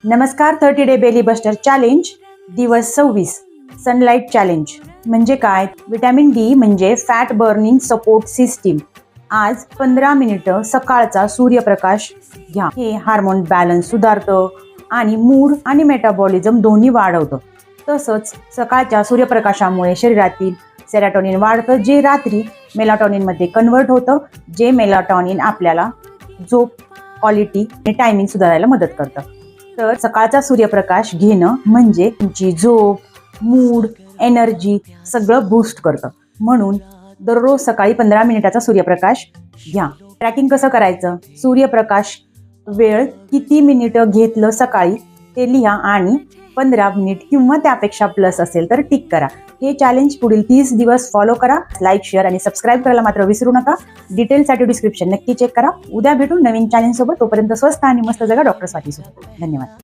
नमस्कार. 30 day Bailey buster challenge दिवस 26. Sunlight challenge म्हणजे काय? विटॅमिन डी म्हणजे फॅट बर्निंग सपोर्ट सिस्टीम. आज 15 मिनिटं सकाळचा सूर्यप्रकाश घ्या. हे हार्मोन बॅलन्स सुधारतं आणि मूड आणि मेटाबॉलिझम दोन्ही वाढवतं. तसंच सकाळच्या सूर्यप्रकाशामुळे शरीरातील सेरोटोनिन वाढतं, जे रात्री मेलाटोनिनमध्ये कन्वर्ट होतं, जे मेलाटोनिन आपल्याला झोप क्वालिटी आणि टायमिंग सुधारायला मदत करतं. तर सकाळचा सूर्यप्रकाश घेणं म्हणजे तुमची झोप, मूड, एनर्जी सगळं बूस्ट करतं. म्हणून दररोज सकाळी 15 मिनिटाचा सूर्यप्रकाश घ्या. ट्रॅकिंग कसं करायचं? सूर्यप्रकाश वेळ किती मिनिटं घेतलं सकाळी ते लिहा आणि 15 मिनिट किंवा त्यापेक्षा प्लस असेल तर टिक करा. हे चॅलेंज पुढील 30 दिवस फॉलो करा. लाईक, शेअर आणि सबस्क्राईब करायला मात्र विसरू नका. डिटेलसाठी डिस्क्रिप्शन नक्की चेक करा. उद्या भेटू नवीन चॅलेंज सोबत. तोपर्यंत स्वस्त आणि मस्त जगा. डॉक्टर स्वाती सोबत. धन्यवाद.